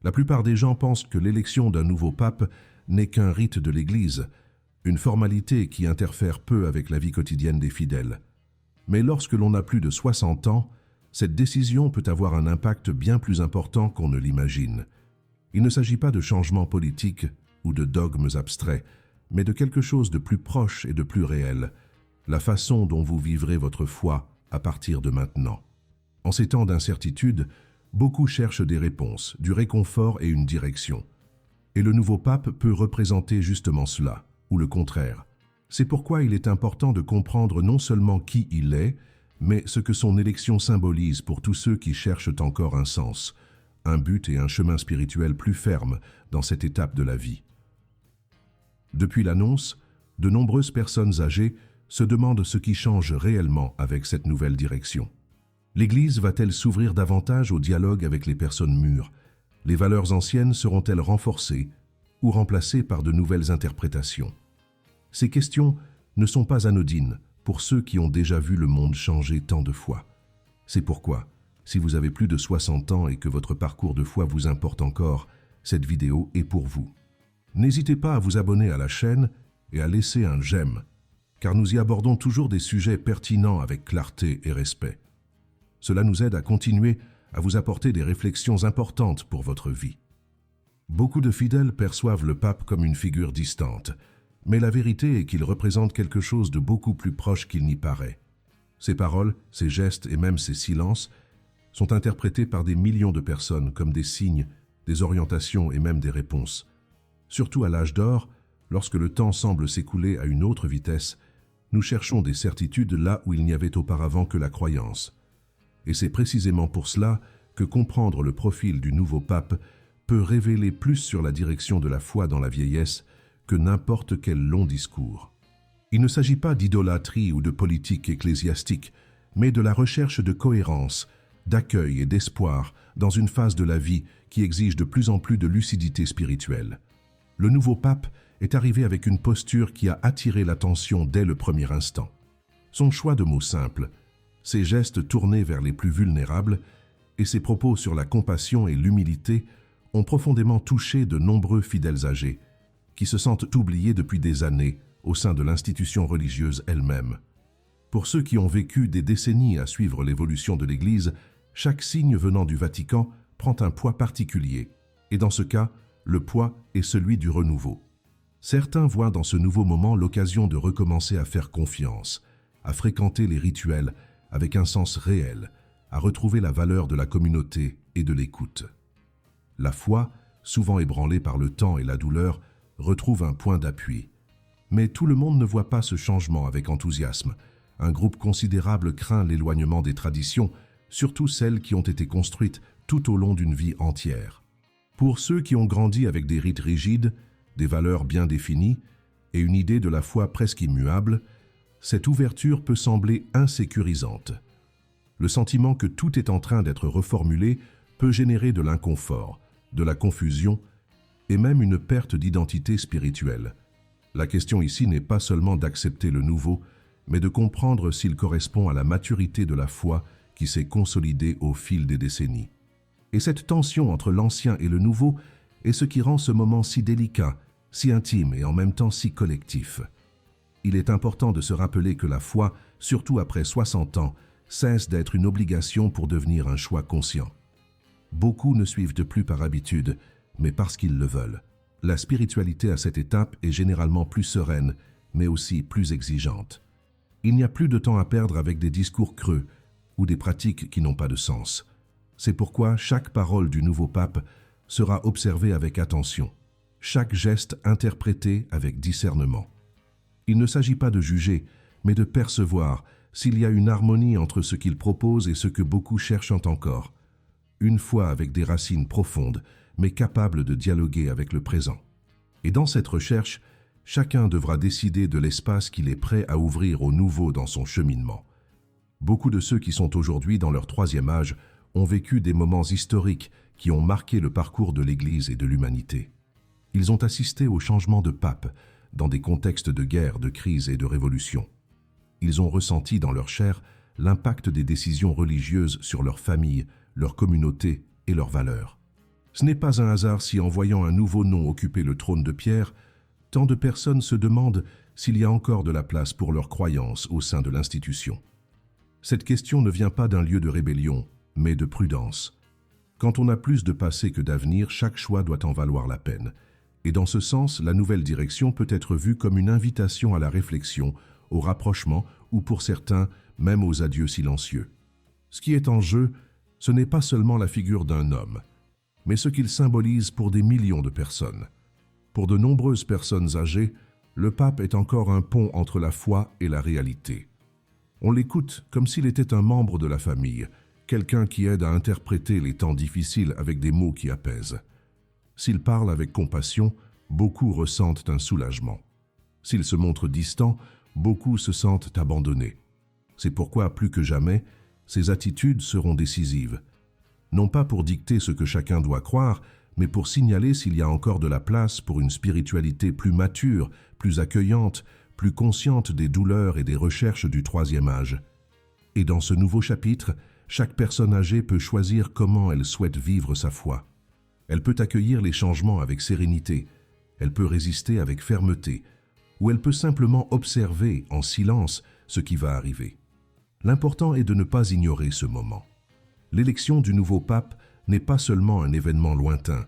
La plupart des gens pensent que l'élection d'un nouveau pape n'est qu'un rite de l'Église, une formalité qui interfère peu avec la vie quotidienne des fidèles. Mais lorsque l'on a plus de 60 ans, cette décision peut avoir un impact bien plus important qu'on ne l'imagine. Il ne s'agit pas de changements politiques ou de dogmes abstraits, mais de quelque chose de plus proche et de plus réel, la façon dont vous vivrez votre foi à partir de maintenant. En ces temps d'incertitude, beaucoup cherchent des réponses, du réconfort et une direction. Et le nouveau pape peut représenter justement cela, ou le contraire. C'est pourquoi il est important de comprendre non seulement qui il est, mais ce que son élection symbolise pour tous ceux qui cherchent encore un sens, un but et un chemin spirituel plus ferme dans cette étape de la vie. Depuis l'annonce, de nombreuses personnes âgées se demandent ce qui change réellement avec cette nouvelle direction. L'Église va-t-elle s'ouvrir davantage au dialogue avec les personnes mûres? Les valeurs anciennes seront-elles renforcées ou remplacées par de nouvelles interprétations? Ces questions ne sont pas anodines pour ceux qui ont déjà vu le monde changer tant de fois. C'est pourquoi, si vous avez plus de 60 ans et que votre parcours de foi vous importe encore, cette vidéo est pour vous. N'hésitez pas à vous abonner à la chaîne et à laisser un j'aime, car nous y abordons toujours des sujets pertinents avec clarté et respect. Cela nous aide à continuer à vous apporter des réflexions importantes pour votre vie. Beaucoup de fidèles perçoivent le pape comme une figure distante, mais la vérité est qu'il représente quelque chose de beaucoup plus proche qu'il n'y paraît. Ses paroles, ses gestes et même ses silences sont interprétés par des millions de personnes comme des signes, des orientations et même des réponses. Surtout à l'âge d'or, lorsque le temps semble s'écouler à une autre vitesse, nous cherchons des certitudes là où il n'y avait auparavant que la croyance. Et c'est précisément pour cela que comprendre le profil du nouveau pape peut révéler plus sur la direction de la foi dans la vieillesse que n'importe quel long discours. Il ne s'agit pas d'idolâtrie ou de politique ecclésiastique, mais de la recherche de cohérence, d'accueil et d'espoir dans une phase de la vie qui exige de plus en plus de lucidité spirituelle. Le nouveau pape est arrivé avec une posture qui a attiré l'attention dès le premier instant. Son choix de mots simples, ses gestes tournés vers les plus vulnérables et ses propos sur la compassion et l'humilité ont profondément touché de nombreux fidèles âgés, qui se sentent oubliés depuis des années au sein de l'institution religieuse elle-même. Pour ceux qui ont vécu des décennies à suivre l'évolution de l'Église, chaque signe venant du Vatican prend un poids particulier, et dans ce cas, le poids est celui du renouveau. Certains voient dans ce nouveau moment l'occasion de recommencer à faire confiance, à fréquenter les rituels avec un sens réel, à retrouver la valeur de la communauté et de l'écoute. La foi, souvent ébranlée par le temps et la douleur, retrouve un point d'appui. Mais tout le monde ne voit pas ce changement avec enthousiasme. Un groupe considérable craint l'éloignement des traditions, surtout celles qui ont été construites tout au long d'une vie entière. Pour ceux qui ont grandi avec des rites rigides, des valeurs bien définies et une idée de la foi presque immuable, cette ouverture peut sembler insécurisante. Le sentiment que tout est en train d'être reformulé peut générer de l'inconfort, de la confusion et même une perte d'identité spirituelle. La question ici n'est pas seulement d'accepter le nouveau, mais de comprendre s'il correspond à la maturité de la foi qui s'est consolidée au fil des décennies. Et cette tension entre l'ancien et le nouveau est ce qui rend ce moment si délicat, si intime et en même temps si collectif. Il est important de se rappeler que la foi, surtout après 60 ans, cesse d'être une obligation pour devenir un choix conscient. Beaucoup ne suivent plus par habitude, mais parce qu'ils le veulent. La spiritualité à cette étape est généralement plus sereine, mais aussi plus exigeante. Il n'y a plus de temps à perdre avec des discours creux ou des pratiques qui n'ont pas de sens. C'est pourquoi chaque parole du nouveau pape sera observée avec attention, chaque geste interprété avec discernement. Il ne s'agit pas de juger, mais de percevoir s'il y a une harmonie entre ce qu'il propose et ce que beaucoup cherchent encore. Une foi avec des racines profondes, mais capable de dialoguer avec le présent. Et dans cette recherche, chacun devra décider de l'espace qu'il est prêt à ouvrir au nouveau dans son cheminement. Beaucoup de ceux qui sont aujourd'hui dans leur 3e âge ont vécu des moments historiques qui ont marqué le parcours de l'Église et de l'humanité. Ils ont assisté au changement de pape dans des contextes de guerre, de crise et de révolution. Ils ont ressenti dans leur chair l'impact des décisions religieuses sur leur famille, leur communauté et leurs valeurs. Ce n'est pas un hasard si, en voyant un nouveau nom occuper le trône de pierre, tant de personnes se demandent s'il y a encore de la place pour leurs croyances au sein de l'institution. Cette question ne vient pas d'un lieu de rébellion, mais de prudence. Quand on a plus de passé que d'avenir, chaque choix doit en valoir la peine. Et dans ce sens, la nouvelle direction peut être vue comme une invitation à la réflexion, au rapprochement ou pour certains, même aux adieux silencieux. Ce qui est en jeu, ce n'est pas seulement la figure d'un homme, mais ce qu'il symbolise pour des millions de personnes. Pour de nombreuses personnes âgées, le pape est encore un pont entre la foi et la réalité. On l'écoute comme s'il était un membre de la famille, quelqu'un qui aide à interpréter les temps difficiles avec des mots qui apaisent. S'il parle avec compassion, beaucoup ressentent un soulagement. S'il se montre distant, beaucoup se sentent abandonnés. C'est pourquoi, plus que jamais, ces attitudes seront décisives. Non pas pour dicter ce que chacun doit croire, mais pour signaler s'il y a encore de la place pour une spiritualité plus mature, plus accueillante, plus consciente des douleurs et des recherches du troisième âge. Et dans ce nouveau chapitre, chaque personne âgée peut choisir comment elle souhaite vivre sa foi. Elle peut accueillir les changements avec sérénité, elle peut résister avec fermeté, ou elle peut simplement observer en silence ce qui va arriver. L'important est de ne pas ignorer ce moment. L'élection du nouveau pape n'est pas seulement un événement lointain,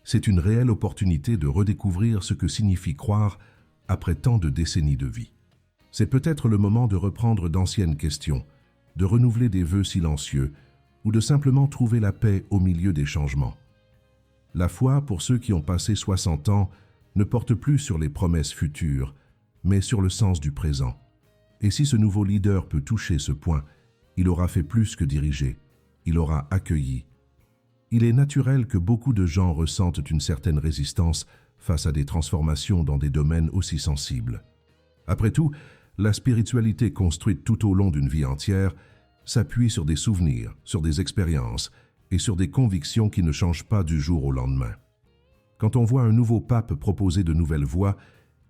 c'est une réelle opportunité de redécouvrir ce que signifie croire après tant de décennies de vie. C'est peut-être le moment de reprendre d'anciennes questions, de renouveler des vœux silencieux ou de simplement trouver la paix au milieu des changements. La foi, pour ceux qui ont passé 60 ans, ne porte plus sur les promesses futures, mais sur le sens du présent. Et si ce nouveau leader peut toucher ce point, il aura fait plus que diriger, il aura accueilli. Il est naturel que beaucoup de gens ressentent une certaine résistance face à des transformations dans des domaines aussi sensibles. Après tout, la spiritualité construite tout au long d'une vie entière s'appuie sur des souvenirs, sur des expériences et sur des convictions qui ne changent pas du jour au lendemain. Quand on voit un nouveau pape proposer de nouvelles voies,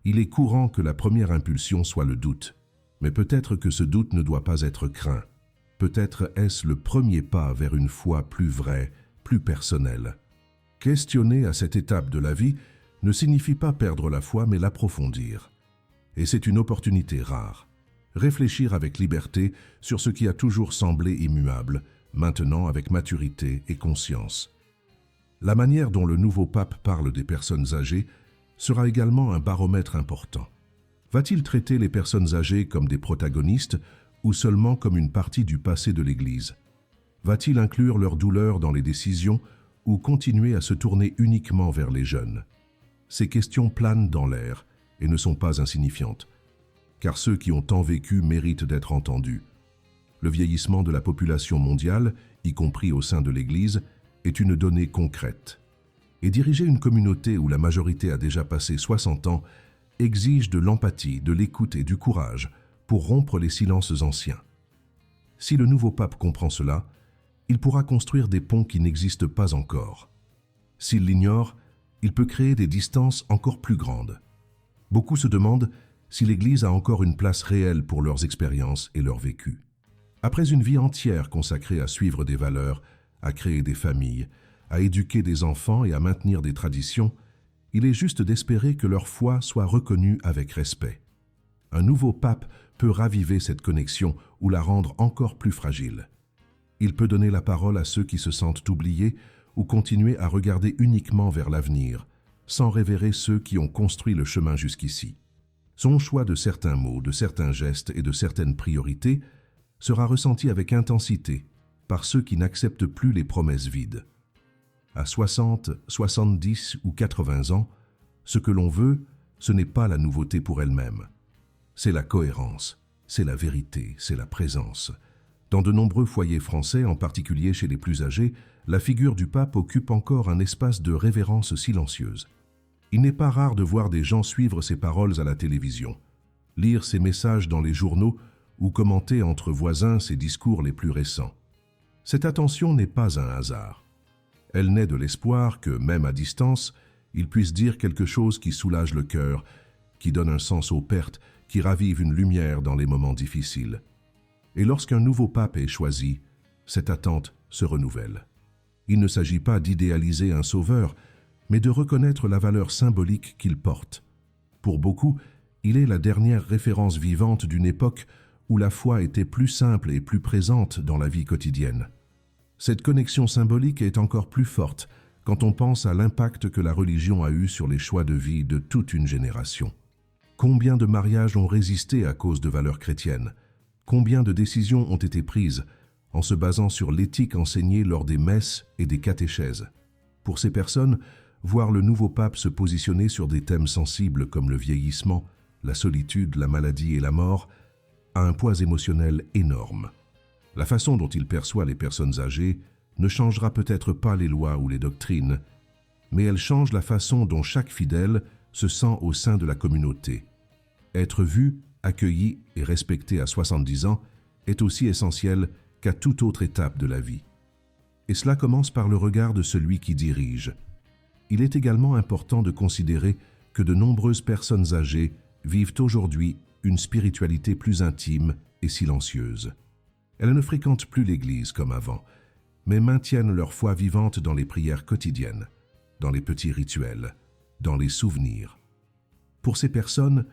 il est courant que la première impulsion soit le doute. Mais peut-être que ce doute ne doit pas être craint. Peut-être est-ce le premier pas vers une foi plus vraie, plus personnelle. Questionner à cette étape de la vie ne signifie pas perdre la foi, mais l'approfondir. Et c'est une opportunité rare. Réfléchir avec liberté sur ce qui a toujours semblé immuable, maintenant avec maturité et conscience. La manière dont le nouveau pape parle des personnes âgées sera également un baromètre important. Va-t-il traiter les personnes âgées comme des protagonistes ou seulement comme une partie du passé de l'Église? Va-t-il inclure leurs douleurs dans les décisions ou continuer à se tourner uniquement vers les jeunes? Ces questions planent dans l'air et ne sont pas insignifiantes, car ceux qui ont tant vécu méritent d'être entendus. Le vieillissement de la population mondiale, y compris au sein de l'Église, est une donnée concrète. Et diriger une communauté où la majorité a déjà passé 60 ans exige de l'empathie, de l'écoute et du courage pour rompre les silences anciens. Si le nouveau pape comprend cela, il pourra construire des ponts qui n'existent pas encore. S'il l'ignore, il peut créer des distances encore plus grandes. Beaucoup se demandent si l'Église a encore une place réelle pour leurs expériences et leur vécu. Après une vie entière consacrée à suivre des valeurs, à créer des familles, à éduquer des enfants et à maintenir des traditions, il est juste d'espérer que leur foi soit reconnue avec respect. Un nouveau pape peut raviver cette connexion ou la rendre encore plus fragile. Il peut donner la parole à ceux qui se sentent oubliés ou continuer à regarder uniquement vers l'avenir, sans révérer ceux qui ont construit le chemin jusqu'ici. Son choix de certains mots, de certains gestes et de certaines priorités sera ressenti avec intensité par ceux qui n'acceptent plus les promesses vides. À 60, 70 ou 80 ans, ce que l'on veut, ce n'est pas la nouveauté pour elle-même. C'est la cohérence, c'est la vérité, c'est la présence. Dans de nombreux foyers français, en particulier chez les plus âgés, la figure du pape occupe encore un espace de révérence silencieuse. Il n'est pas rare de voir des gens suivre ses paroles à la télévision, lire ses messages dans les journaux ou commenter entre voisins ses discours les plus récents. Cette attention n'est pas un hasard. Elle naît de l'espoir que, même à distance, il puisse dire quelque chose qui soulage le cœur, qui donne un sens aux pertes, qui ravive une lumière dans les moments difficiles. Et lorsqu'un nouveau pape est choisi, cette attente se renouvelle. Il ne s'agit pas d'idéaliser un sauveur, mais de reconnaître la valeur symbolique qu'il porte. Pour beaucoup, il est la dernière référence vivante d'une époque où la foi était plus simple et plus présente dans la vie quotidienne. Cette connexion symbolique est encore plus forte quand on pense à l'impact que la religion a eu sur les choix de vie de toute une génération. Combien de mariages ont résisté à cause de valeurs chrétiennes? Combien de décisions ont été prises en se basant sur l'éthique enseignée lors des messes et des catéchèses? Pour ces personnes, voir le nouveau pape se positionner sur des thèmes sensibles comme le vieillissement, la solitude, la maladie et la mort a un poids émotionnel énorme. La façon dont il perçoit les personnes âgées ne changera peut-être pas les lois ou les doctrines, mais elle change la façon dont chaque fidèle se sent au sein de la communauté. Être vu, accueilli et respecté à 70 ans est aussi essentiel qu'à toute autre étape de la vie. Et cela commence par le regard de celui qui dirige. Il est également important de considérer que de nombreuses personnes âgées vivent aujourd'hui une spiritualité plus intime et silencieuse. Elles ne fréquentent plus l'Église comme avant, mais maintiennent leur foi vivante dans les prières quotidiennes, dans les petits rituels, dans les souvenirs. Pour ces personnes,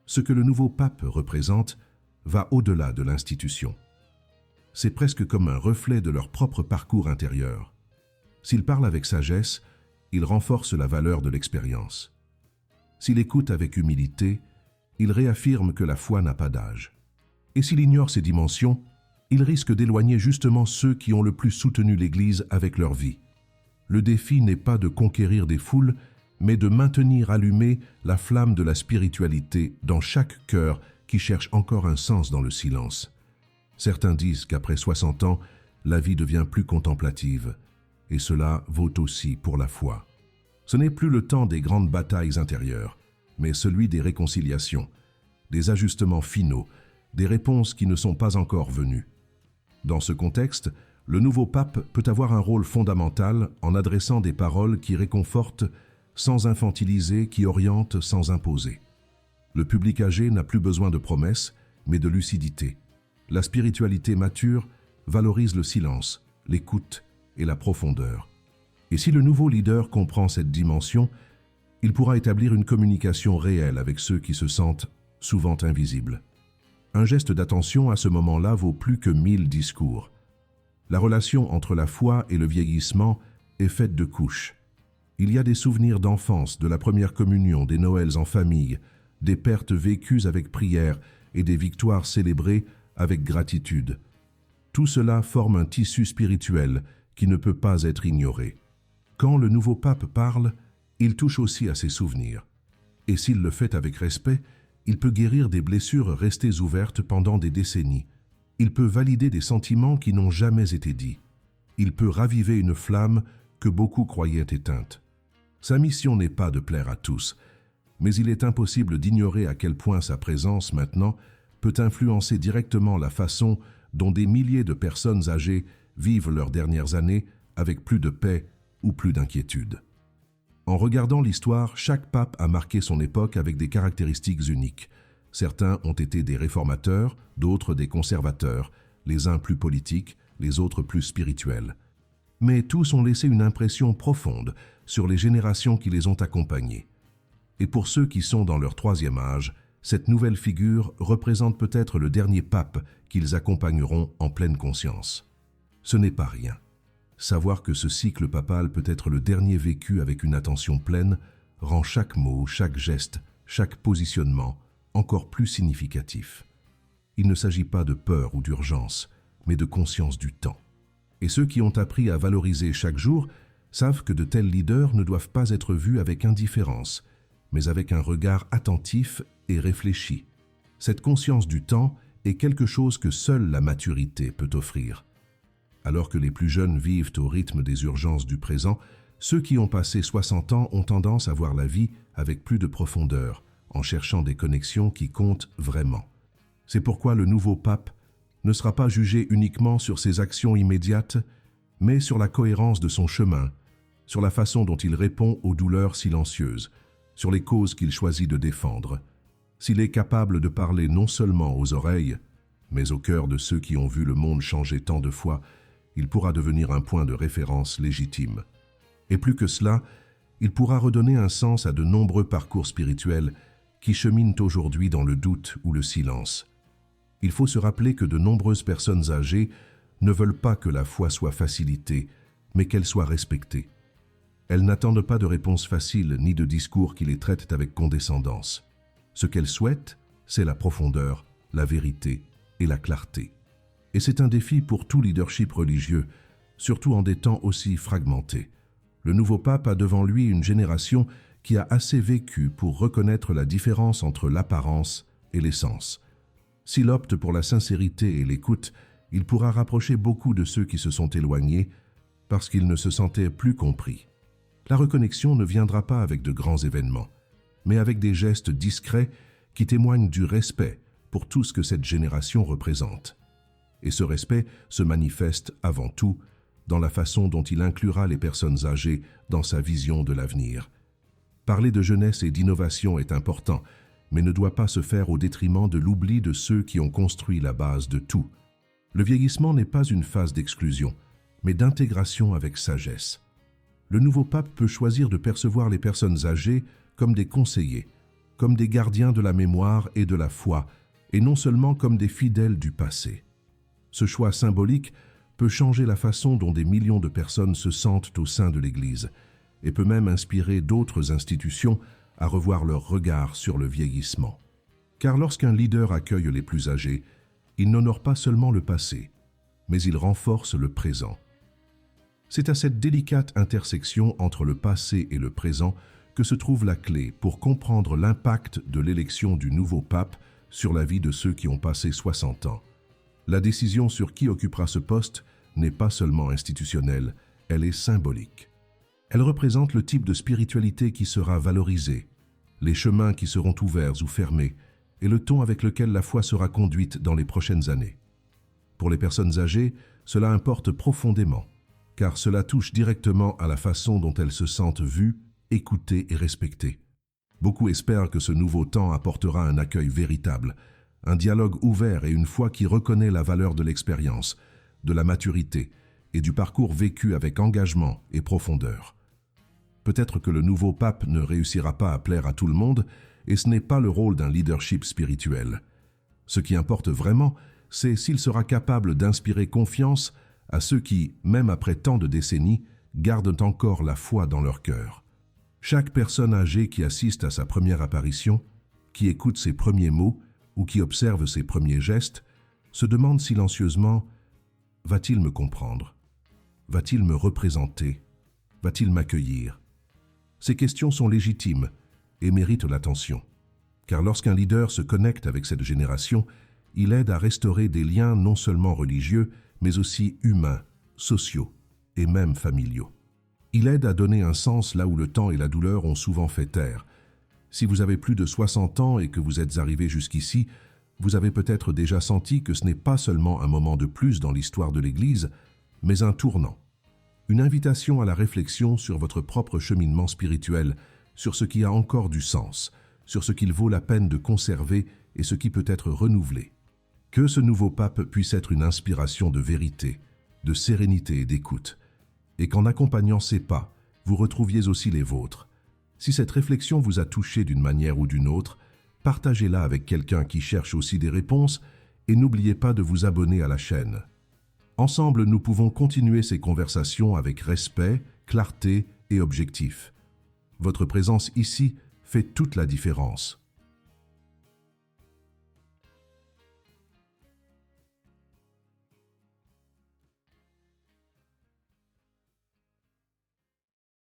ce que le nouveau pape représente va au-delà de l'institution. C'est presque comme un reflet de leur propre parcours intérieur. S'il parle avec sagesse, il renforce la valeur de l'expérience. S'il écoute avec humilité, il réaffirme que la foi n'a pas d'âge. Et s'il ignore ces dimensions, il risque d'éloigner justement ceux qui ont le plus soutenu l'Église avec leur vie. Le défi n'est pas de conquérir des foules, mais de maintenir allumée la flamme de la spiritualité dans chaque cœur qui cherche encore un sens dans le silence. Certains disent qu'après 60 ans, la vie devient plus contemplative, et cela vaut aussi pour la foi. Ce n'est plus le temps des grandes batailles intérieures, mais celui des réconciliations, des ajustements finaux, des réponses qui ne sont pas encore venues. Dans ce contexte, le nouveau pape peut avoir un rôle fondamental en adressant des paroles qui réconfortent sans infantiliser, qui orientent sans imposer. Le public âgé n'a plus besoin de promesses, mais de lucidité. La spiritualité mature valorise le silence, l'écoute et la profondeur. Et si le nouveau leader comprend cette dimension, il pourra établir une communication réelle avec ceux qui se sentent souvent invisibles. Un geste d'attention à ce moment-là vaut plus que 1000 discours. La relation entre la foi et le vieillissement est faite de couches. Il y a des souvenirs d'enfance, de la première communion, des Noëls en famille, des pertes vécues avec prière et des victoires célébrées avec gratitude. Tout cela forme un tissu spirituel qui ne peut pas être ignoré. Quand le nouveau pape parle, il touche aussi à ses souvenirs. Et s'il le fait avec respect, il peut guérir des blessures restées ouvertes pendant des décennies. Il peut valider des sentiments qui n'ont jamais été dits. Il peut raviver une flamme que beaucoup croyaient éteinte. Sa mission n'est pas de plaire à tous, mais il est impossible d'ignorer à quel point sa présence maintenant peut influencer directement la façon dont des milliers de personnes âgées vivent leurs dernières années avec plus de paix ou plus d'inquiétude. En regardant l'histoire, chaque pape a marqué son époque avec des caractéristiques uniques. Certains ont été des réformateurs, d'autres des conservateurs, les uns plus politiques, les autres plus spirituels. Mais tous ont laissé une impression profonde sur les générations qui les ont accompagnés. Et pour ceux qui sont dans leur 3e âge, cette nouvelle figure représente peut-être le dernier pape qu'ils accompagneront en pleine conscience. Ce n'est pas rien. Savoir que ce cycle papal peut être le dernier vécu avec une attention pleine rend chaque mot, chaque geste, chaque positionnement encore plus significatif. Il ne s'agit pas de peur ou d'urgence, mais de conscience du temps. Et ceux qui ont appris à valoriser chaque jour savent que de tels leaders ne doivent pas être vus avec indifférence, mais avec un regard attentif et réfléchi. Cette conscience du temps est quelque chose que seule la maturité peut offrir. Alors que les plus jeunes vivent au rythme des urgences du présent, ceux qui ont passé 60 ans ont tendance à voir la vie avec plus de profondeur, en cherchant des connexions qui comptent vraiment. C'est pourquoi le nouveau pape ne sera pas jugé uniquement sur ses actions immédiates, mais sur la cohérence de son chemin, sur la façon dont il répond aux douleurs silencieuses, sur les causes qu'il choisit de défendre. S'il est capable de parler non seulement aux oreilles, mais au cœur de ceux qui ont vu le monde changer tant de fois, il pourra devenir un point de référence légitime. Et plus que cela, il pourra redonner un sens à de nombreux parcours spirituels qui cheminent aujourd'hui dans le doute ou le silence. Il faut se rappeler que de nombreuses personnes âgées ne veulent pas que la foi soit facilitée, mais qu'elle soit respectée. Elles n'attendent pas de réponses faciles ni de discours qui les traitent avec condescendance. Ce qu'elles souhaitent, c'est la profondeur, la vérité et la clarté. Et c'est un défi pour tout leadership religieux, surtout en des temps aussi fragmentés. Le nouveau pape a devant lui une génération qui a assez vécu pour reconnaître la différence entre l'apparence et l'essence. S'il opte pour la sincérité et l'écoute, il pourra rapprocher beaucoup de ceux qui se sont éloignés parce qu'ils ne se sentaient plus compris. La reconnexion ne viendra pas avec de grands événements, mais avec des gestes discrets qui témoignent du respect pour tout ce que cette génération représente. Et ce respect se manifeste avant tout dans la façon dont il inclura les personnes âgées dans sa vision de l'avenir. Parler de jeunesse et d'innovation est important, mais ne doit pas se faire au détriment de l'oubli de ceux qui ont construit la base de tout. Le vieillissement n'est pas une phase d'exclusion, mais d'intégration avec sagesse. Le nouveau pape peut choisir de percevoir les personnes âgées comme des conseillers, comme des gardiens de la mémoire et de la foi, et non seulement comme des fidèles du passé. Ce choix symbolique peut changer la façon dont des millions de personnes se sentent au sein de l'Église, et peut même inspirer d'autres institutions à revoir leur regard sur le vieillissement. Car lorsqu'un leader accueille les plus âgés, il n'honore pas seulement le passé, mais il renforce le présent. C'est à cette délicate intersection entre le passé et le présent que se trouve la clé pour comprendre l'impact de l'élection du nouveau pape sur la vie de ceux qui ont passé 60 ans. La décision sur qui occupera ce poste n'est pas seulement institutionnelle, elle est symbolique. Elle représente le type de spiritualité qui sera valorisée, les chemins qui seront ouverts ou fermés, et le ton avec lequel la foi sera conduite dans les prochaines années. Pour les personnes âgées, cela importe profondément, car cela touche directement à la façon dont elles se sentent vues, écoutées et respectées. Beaucoup espèrent que ce nouveau temps apportera un accueil véritable, un dialogue ouvert et une foi qui reconnaît la valeur de l'expérience, de la maturité et du parcours vécu avec engagement et profondeur. Peut-être que le nouveau pape ne réussira pas à plaire à tout le monde, et ce n'est pas le rôle d'un leadership spirituel. Ce qui importe vraiment, c'est s'il sera capable d'inspirer confiance à ceux qui, même après tant de décennies, gardent encore la foi dans leur cœur. Chaque personne âgée qui assiste à sa première apparition, qui écoute ses premiers mots ou qui observe ses premiers gestes, se demande silencieusement « Va-t-il me comprendre? Va-t-il me représenter? Va-t-il m'accueillir ?» Ces questions sont légitimes et méritent l'attention, car lorsqu'un leader se connecte avec cette génération, il aide à restaurer des liens non seulement religieux, mais aussi humains, sociaux et même familiaux. Il aide à donner un sens là où le temps et la douleur ont souvent fait taire. Si vous avez plus de 60 ans et que vous êtes arrivé jusqu'ici, vous avez peut-être déjà senti que ce n'est pas seulement un moment de plus dans l'histoire de l'Église, mais un tournant. Une invitation à la réflexion sur votre propre cheminement spirituel, sur ce qui a encore du sens, sur ce qu'il vaut la peine de conserver et ce qui peut être renouvelé. Que ce nouveau pape puisse être une inspiration de vérité, de sérénité et d'écoute, et qu'en accompagnant ses pas, vous retrouviez aussi les vôtres. Si cette réflexion vous a touché d'une manière ou d'une autre, partagez-la avec quelqu'un qui cherche aussi des réponses et n'oubliez pas de vous abonner à la chaîne. Ensemble, nous pouvons continuer ces conversations avec respect, clarté et objectif. Votre présence ici fait toute la différence.